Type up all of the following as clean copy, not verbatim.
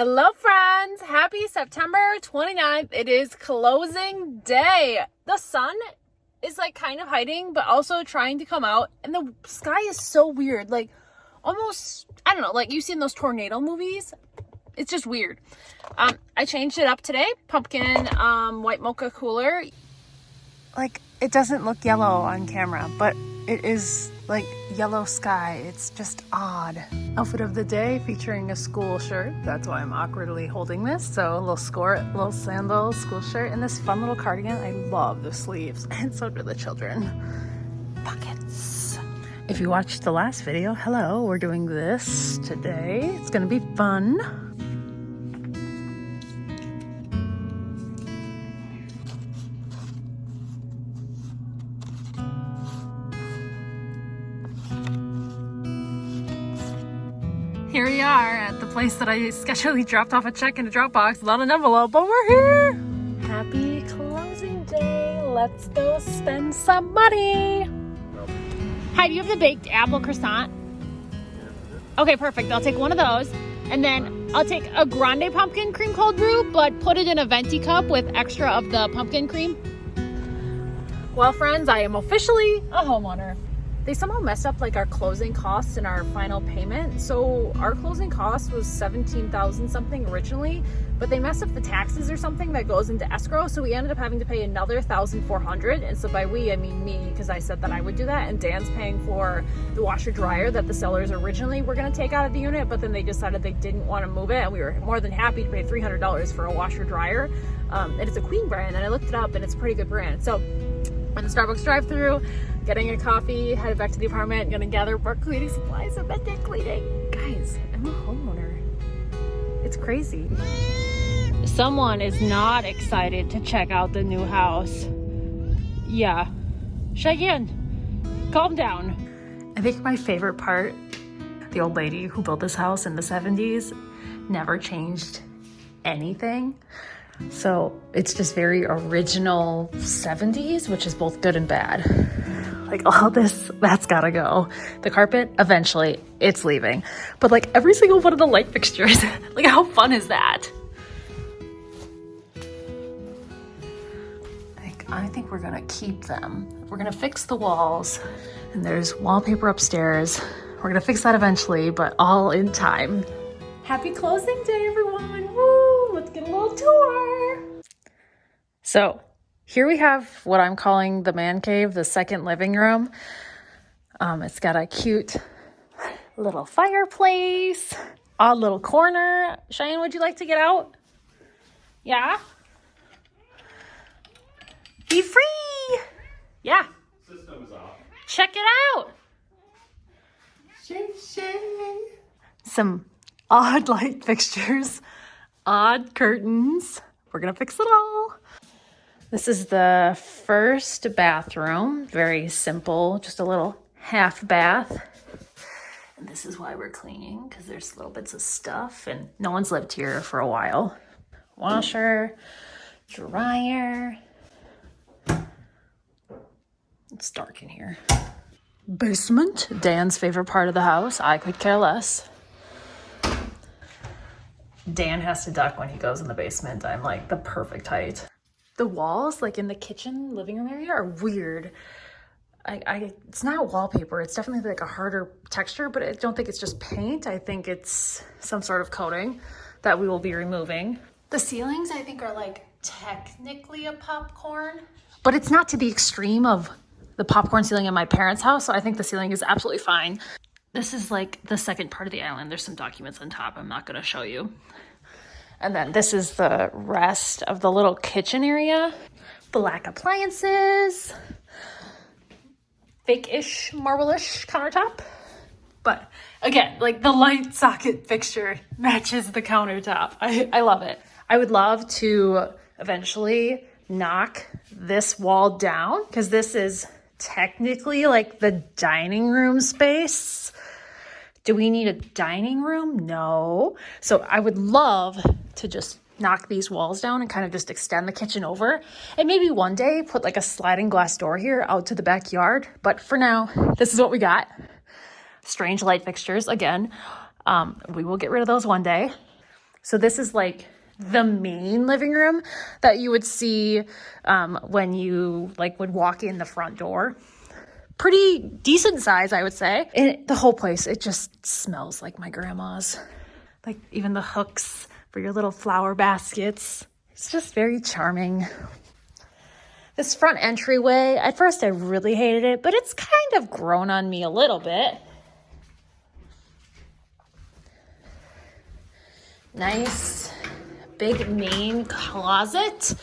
Hello friends, happy September 29th. It is closing day. The sun is like kind of hiding, but also trying to come out. And the sky is so weird. Like almost, I don't know, like you've seen those tornado movies. It's just weird. I changed it up today. Pumpkin, white mocha cooler. Like it doesn't look yellow on camera, but it is like yellow sky. It's just odd. Outfit of the day featuring a school shirt. That's why I'm awkwardly holding this. So a little skirt, little sandals, school shirt, and this fun little cardigan. I love the sleeves, and so do the children. Pockets. If you watched the last video, hello, we're doing this today. It's gonna be fun. Here we are at the place that I sketchily dropped off a check in a Dropbox without an envelope, but we're here! Happy closing day. Let's go spend some money. Hi, do you have the baked apple croissant? Okay, perfect. I'll take one of those. And then I'll take a grande pumpkin cream cold brew, but put it in a venti cup with extra of the pumpkin cream. Well, friends, I am officially a homeowner. They somehow messed up like our closing costs and our final payment. So our closing cost was $17,000 something originally, but they messed up the taxes or something that goes into escrow. So we ended up having to pay another $1,400. And so by we, I mean me, because I said that I would do that. And Dan's paying for the washer dryer that the sellers originally were going to take out of the unit, but then they decided they didn't want to move it. And we were more than happy to pay $300 for a washer dryer. And it's a Queen brand, and I looked it up and it's a pretty good brand. So in the Starbucks drive-thru, getting a coffee, headed back to the apartment, gonna gather more cleaning supplies and then cleaning. Guys, I'm a homeowner. It's crazy. Someone is not excited to check out the new house. Yeah. Cheyenne, calm down. I think my favorite part, the old lady who built this house in the 70s never changed anything. So it's just very original 70s, which is both good and bad. Like all this, that's gotta go. The carpet, eventually, it's leaving. But like every single one of the light fixtures, like how fun is that? I think we're gonna keep them. We're gonna fix the walls, and there's wallpaper upstairs. We're gonna fix that eventually, but all in time. Happy closing day, everyone. Woo, let's get a little tour. So here we have what I'm calling the man cave, the second living room. It's got a cute little fireplace, odd little corner. Cheyenne, would you like to get out? Yeah? Be free! Yeah. System is off. Check it out. Some odd light fixtures, odd curtains. We're gonna fix it all. This is the first bathroom. Very simple, just a little half bath. And this is why we're cleaning, because there's little bits of stuff and no one's lived here for a while. Washer, dryer. It's dark in here. Basement, Dan's favorite part of the house. I could care less. Dan has to duck when he goes in the basement. I'm like the perfect height. The walls, like in the kitchen, living room area, are weird. It's not wallpaper. It's definitely like a harder texture, but I don't think it's just paint. I think it's some sort of coating that we will be removing. The ceilings, I think, are like technically a popcorn, but it's not to the extreme of the popcorn ceiling in my parents' house. So I think the ceiling is absolutely fine. This is like the second part of the island. There's some documents on top I'm not going to show you. And then this is the rest of the little kitchen area. Black appliances. Fake-ish, marble-ish countertop. But again, like the light socket fixture matches the countertop. I love it. I would love to eventually knock this wall down, because this is technically like the dining room space. Do we need a dining room? No. So I would love to just knock these walls down and kind of just extend the kitchen over. And maybe one day put like a sliding glass door here out to the backyard. But for now, this is what we got. Strange light fixtures again. We will get rid of those one day. So this is like the main living room that you would see when you like would walk in the front door. Pretty decent size, I would say. And the whole place, it just smells like my grandma's. Like even the hooks for your little flower baskets. It's just very charming. This front entryway, at first I really hated it, but it's kind of grown on me a little bit. Nice big main closet.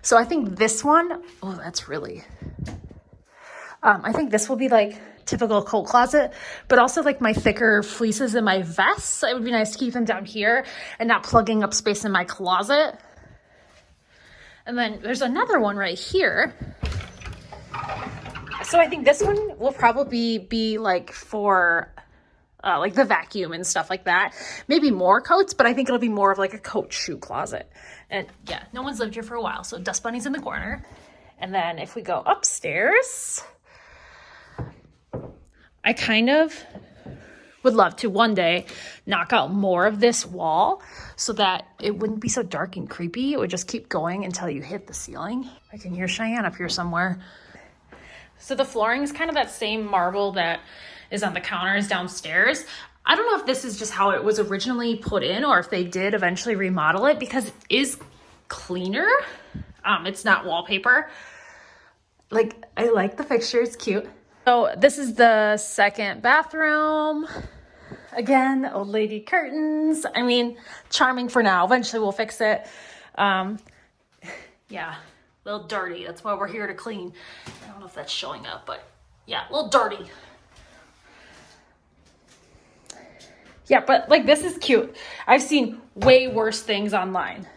So I think this one, oh, that's really, I think this will be like typical coat closet, but also like my thicker fleeces and my vests. It would be nice to keep them down here and not plugging up space in my closet. And then there's another one right here. So I think this one will probably be like for like the vacuum and stuff like that. Maybe more coats, but I think it'll be more of like a coat shoe closet. And yeah, no one's lived here for a while. So Dust Bunny's in the corner. And then if we go upstairs, I kind of would love to one day knock out more of this wall so that it wouldn't be so dark and creepy. It would just keep going until you hit the ceiling. I can hear Cheyenne up here somewhere. So the flooring is kind of that same marble that is on the counters downstairs. I don't know if this is just how it was originally put in or if they did eventually remodel it because it is cleaner. It's not wallpaper. Like, I like the fixture, it's cute. So this is the second bathroom. Again, old lady curtains. I mean, charming for now. Eventually we'll fix it. Yeah, a little dirty. That's why we're here to clean. I don't know if that's showing up, but yeah, a little dirty. Yeah, but like this is cute. I've seen way worse things online.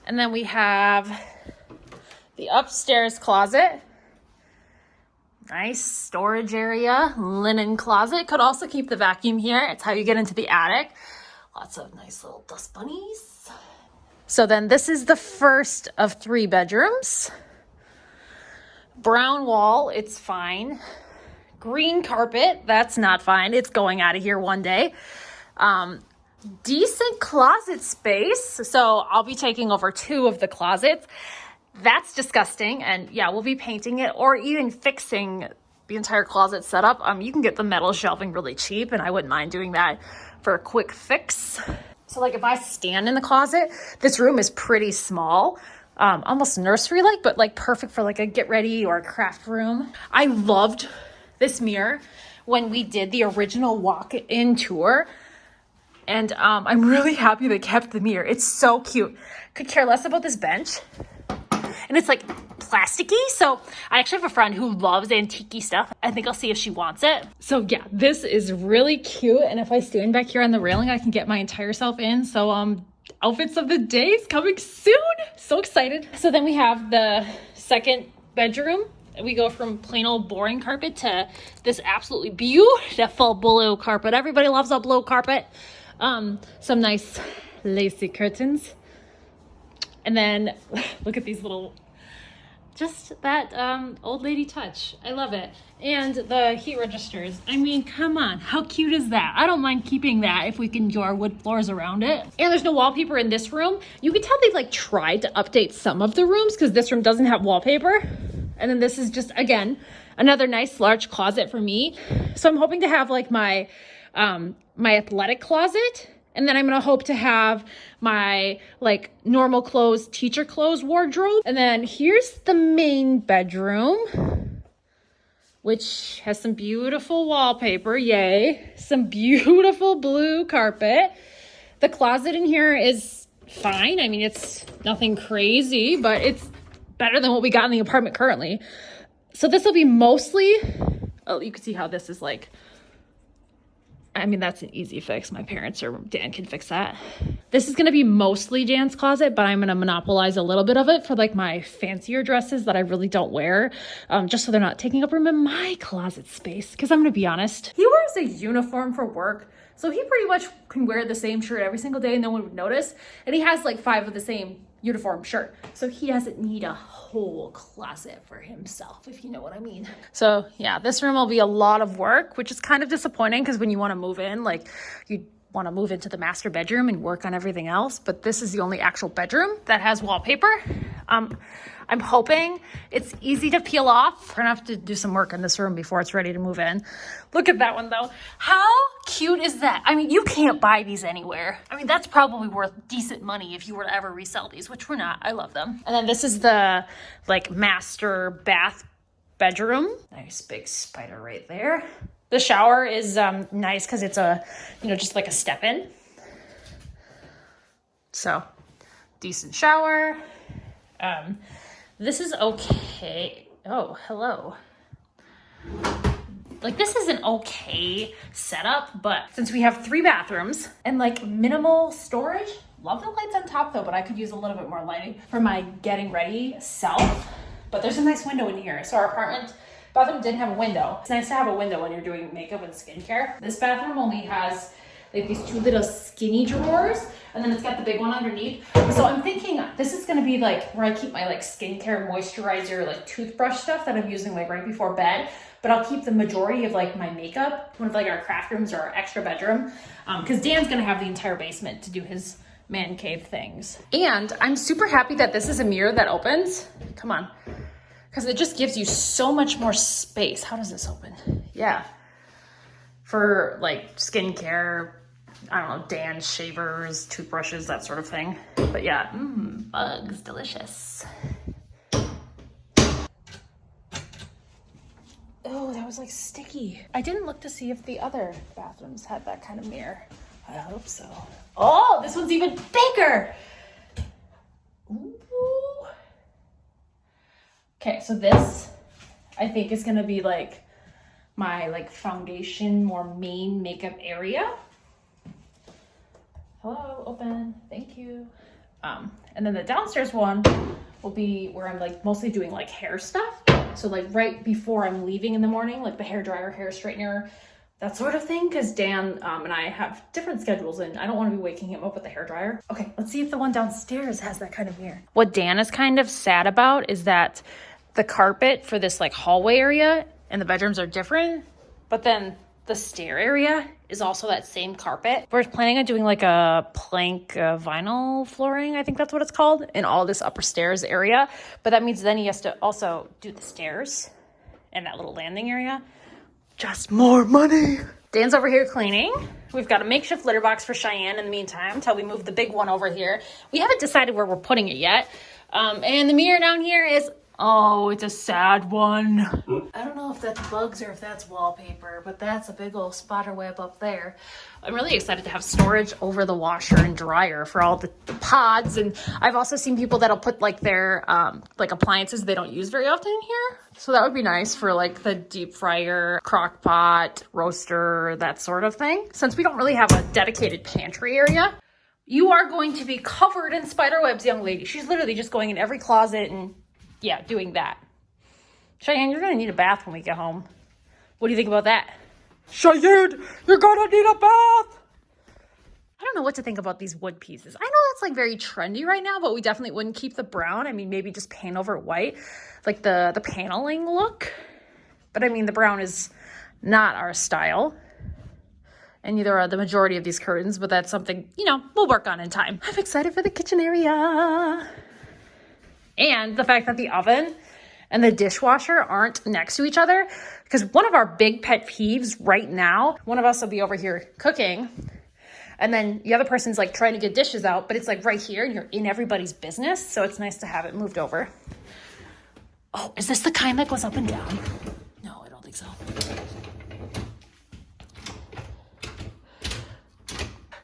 And then we have the upstairs closet. Nice storage area, linen closet. Could also keep the vacuum here. It's how you get into the attic. Lots of nice little dust bunnies. So then this is the first of 3 bedrooms. Brown wall, it's fine. Green carpet, that's not fine. It's going out of here one day. Decent closet space. So I'll be taking over 2 of the closets. That's disgusting. And yeah, we'll be painting it or even fixing the entire closet setup. You can get the metal shelving really cheap and I wouldn't mind doing that for a quick fix. So like if I stand in the closet, this room is pretty small. Almost nursery-like, but like perfect for like a get ready or a craft room. I loved this mirror when we did the original walk-in tour. And I'm really happy they kept the mirror. It's so cute. Could care less about this bench. And it's like plasticky. So I actually have a friend who loves antique stuff. I think I'll see if she wants it. So yeah, this is really cute. And if I stand back here on the railing, I can get my entire self in. So outfits of the day is coming soon. So excited. So then we have the second bedroom. We go from plain old boring carpet to this absolutely beautiful blue carpet. Everybody loves a blue carpet. Some nice lacy curtains. And then look at these little, just that old lady touch. I love it. And the heat registers. I mean, come on. How cute is that? I don't mind keeping that if we can do our wood floors around it. And there's no wallpaper in this room. You can tell they've like tried to update some of the rooms because this room doesn't have wallpaper. And then this is just, again, another nice large closet for me. So I'm hoping to have like my athletic closet. And then I'm going to hope to have my like normal clothes, teacher clothes wardrobe. And then here's the main bedroom, which has some beautiful wallpaper. Yay. Some beautiful blue carpet. The closet in here is fine. I mean, it's nothing crazy, but it's better than what we got in the apartment currently. So this will be mostly, oh, you can see how this is like, I mean, that's an easy fix. My parents or Dan can fix that. This is going to be mostly Dan's closet, but I'm going to monopolize a little bit of it for like my fancier dresses that I really don't wear, just so they're not taking up room in my closet space. Because I'm going to be honest, he wears a uniform for work, so he pretty much can wear the same shirt every single day and no one would notice. And he has like 5 of the same uniform shirt. So he doesn't need a whole closet for himself, if you know what I mean. So yeah, this room will be a lot of work, which is kind of disappointing because when you want to move in, like you want to move into the master bedroom and work on everything else, but this is the only actual bedroom that has wallpaper. I'm hoping it's easy to peel off. We're gonna have to do some work in this room before it's ready to move in. Look at that one though. How cute is that? I mean, you can't buy these anywhere. I mean, that's probably worth decent money if you were to ever resell these, which we're not. I love them. And then this is the like master bath bedroom. Nice big spider right there. The shower is nice because it's a, just like a step in. So decent shower. This is okay. Oh, hello. Like this is an okay setup, but since we have 3 bathrooms and like minimal storage, love the lights on top though, but I could use a little bit more lighting for my getting ready self. But there's a nice window in here. So our bathroom didn't have a window. It's nice to have a window when you're doing makeup and skincare. This bathroom only has like these 2 little skinny drawers, and then it's got the big one underneath. So I'm thinking this is gonna be like where I keep my like skincare, moisturizer, like toothbrush stuff that I'm using like right before bed. But I'll keep the majority of like my makeup, one of like our craft rooms or our extra bedroom, because Dan's gonna have the entire basement to do his man cave things. And I'm super happy that this is a mirror that opens. Come on. Because it just gives you so much more space. How does this open? Yeah. For like skincare, I don't know, Dan's shavers, toothbrushes, that sort of thing. But yeah, bugs, delicious. Oh, that was like sticky. I didn't look to see if the other bathrooms had that kind of mirror. I hope so. Oh, this one's even bigger. Ooh. Okay, so this I think is gonna be like my like foundation, more main makeup area. Hello, open, thank you. And then the downstairs one will be where I'm like mostly doing like hair stuff. So like right before I'm leaving in the morning, like the hair dryer, hair straightener, that sort of thing. Cause Dan and I have different schedules and I don't want to be waking him up with the hair dryer. Okay, let's see if the one downstairs has that kind of mirror. What Dan is kind of sad about is that the carpet for this like hallway area and the bedrooms are different, but then the stair area is also that same carpet. We're planning on doing like a plank vinyl flooring, I think that's what it's called, in all this upper stairs area. But that means then he has to also do the stairs and that little landing area. Just more money. Dan's over here cleaning. We've got a makeshift litter box for Cheyenne in the meantime until we move the big one over here. We haven't decided where we're putting it yet. And the mirror down here is, oh, it's a sad one. I don't know if that's bugs or if that's wallpaper, but that's a big old spider web up there. I'm really excited to have storage over the washer and dryer for all the pods. And I've also seen people that'll put like their like appliances they don't use very often in here. So that would be nice for like the deep fryer, crock pot, roaster, that sort of thing. Since we don't really have a dedicated pantry area, you are going to be covered in spider webs, young lady. She's literally just going in every closet and yeah, doing that. Cheyenne, you're gonna need a bath when we get home. What do you think about that? Cheyenne, you're gonna need a bath! I don't know what to think about these wood pieces. I know that's like very trendy right now, but we definitely wouldn't keep the brown. I mean, maybe just paint over white, like the paneling look. But I mean, the brown is not our style. And neither are the majority of these curtains, but that's something, we'll work on in time. I'm excited for the kitchen area. And the fact that the oven and the dishwasher aren't next to each other, because one of our big pet peeves right now, one of us will be over here cooking and then the other person's like trying to get dishes out, but it's like right here and you're in everybody's business. So it's nice to have it moved over. Oh, is this the kind that goes up and down? No, I don't think so.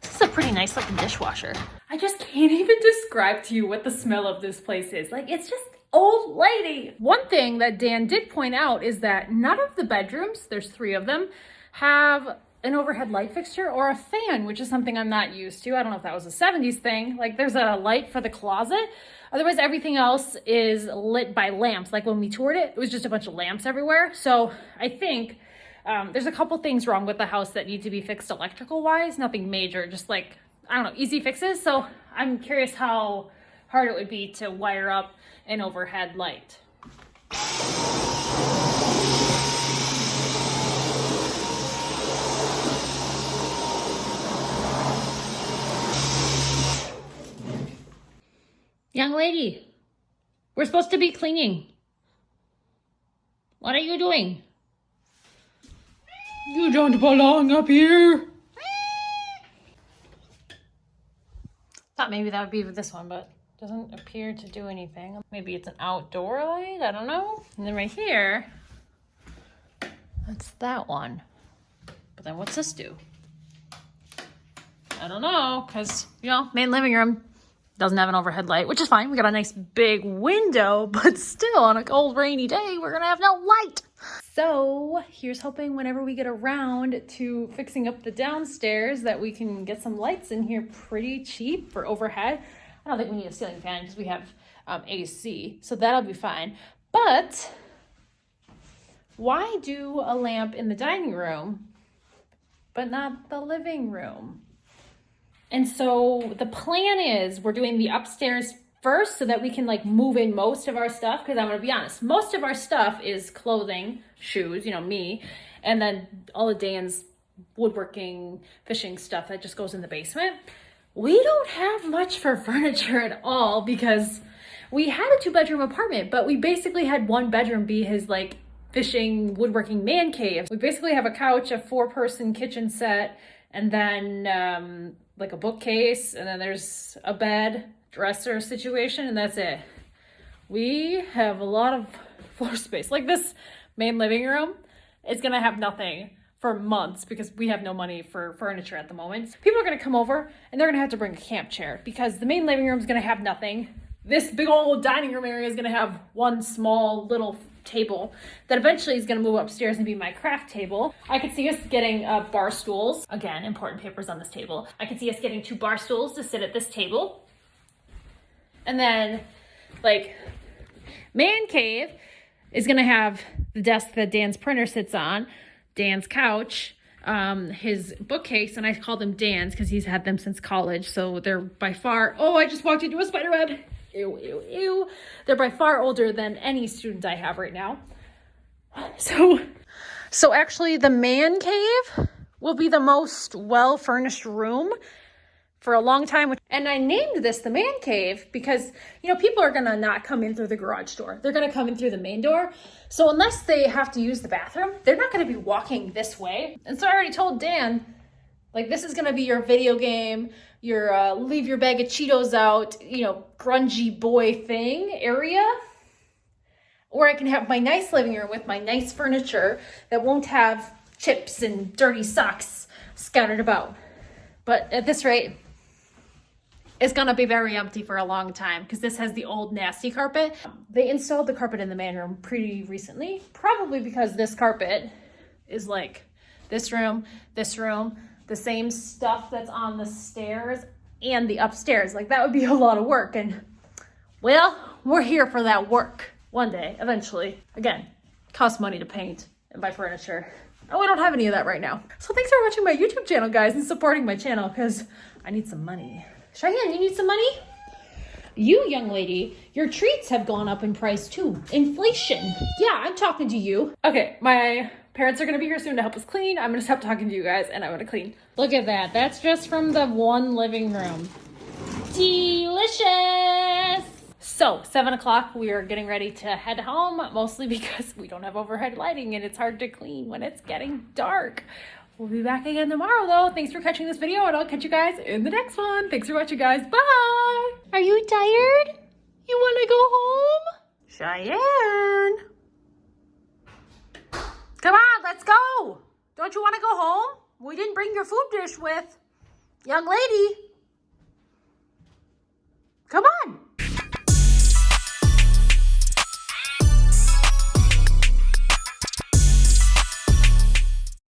This is a pretty nice looking dishwasher. I just can't even describe to you what the smell of this place is. Like, it's just old lady. One thing that Dan did point out is that none of the bedrooms, there's 3 of them, have an overhead light fixture or a fan, which is something I'm not used to. I don't know if that was a 70s thing. Like, there's a light for the closet. Otherwise, everything else is lit by lamps. Like when we toured it, it was just a bunch of lamps everywhere. So I think there's a couple things wrong with the house that need to be fixed electrical wise. Nothing major, just like, I don't know, easy fixes. So I'm curious how hard it would be to wire up an overhead light. Young lady, we're supposed to be cleaning. What are you doing? You don't belong up here. Thought maybe that would be this one, but doesn't appear to do anything. Maybe it's an outdoor light, I don't know. And then right here, that's that one. But then what's this do? I don't know, because, you know, main living room doesn't have an overhead light, which is fine. We got a nice big window, but still on a cold, rainy day, we're gonna have no light. So here's hoping whenever we get around to fixing up the downstairs that we can get some lights in here pretty cheap for overhead. I don't think we need a ceiling fan because we have AC, so that'll be fine. But why do a lamp in the dining room, but not the living room? And so the plan is we're doing the upstairs first so that we can like move in most of our stuff. Because I'm going to be honest, most of our stuff is clothing, shoes, you know, me. And then all of Dan's woodworking, fishing stuff that just goes in the basement. We don't have much for furniture at all because we had a 2-bedroom apartment, but we basically had 1 bedroom be his like fishing, woodworking man cave. We basically have a couch, a 4-person kitchen set, and then like a bookcase, and then there's a bed, dresser situation, and that's it. We have a lot of floor space. Like this main living room is gonna have nothing for months because we have no money for furniture at the moment. People are gonna come over and they're gonna have to bring a camp chair because the main living room is gonna have nothing. This big old dining room area is gonna have 1 small little table that eventually is going to move upstairs and be my craft table. I could see us getting bar stools. Again, important papers on this table. I could see us getting 2 bar stools to sit at this table. And then like man cave is going to have the desk that Dan's printer sits on, Dan's couch, his bookcase, and I call them Dan's because he's had them since college. So they're by far, oh, I just walked into a spider web. Ew, ew, ew. They're by far older than any student I have right now. So actually the man cave will be the most well-furnished room for a long time. And I named this the man cave because, you know, people are gonna not come in through the garage door. They're gonna come in through the main door. So unless they have to use the bathroom, they're not gonna be walking this way. And so I already told Dan, like, this is gonna be your video game, your leave your bag of Cheetos out, you know, grungy boy thing area. Or I can have my nice living room with my nice furniture that won't have chips and dirty socks scattered about. But at this rate, it's gonna be very empty for a long time because this has the old nasty carpet. They installed the carpet in the man room pretty recently, probably because this carpet is like this room, the same stuff that's on the stairs and the upstairs. Like that would be a lot of work. And well, we're here for that work one day, eventually. Again, costs money to paint and buy furniture. Oh, I don't have any of that right now. So thanks for watching my YouTube channel, guys, and supporting my channel because I need some money. Cheyenne, you need some money? You, young lady, your treats have gone up in price too. Inflation. Yeah, I'm talking to you. Okay, my parents are gonna be here soon to help us clean. I'm gonna stop talking to you guys and I'm gonna clean. Look at that. That's just from the 1 living room. Delicious. So 7 o'clock, we are getting ready to head home, mostly because we don't have overhead lighting and it's hard to clean when it's getting dark. We'll be back again tomorrow though. Thanks for catching this video and I'll catch you guys in the next one. Thanks for watching, guys. Bye. Are you tired? You want to go home? Cheyenne. Come on, let's go. Don't you want to go home? We didn't bring your food dish with. Young lady.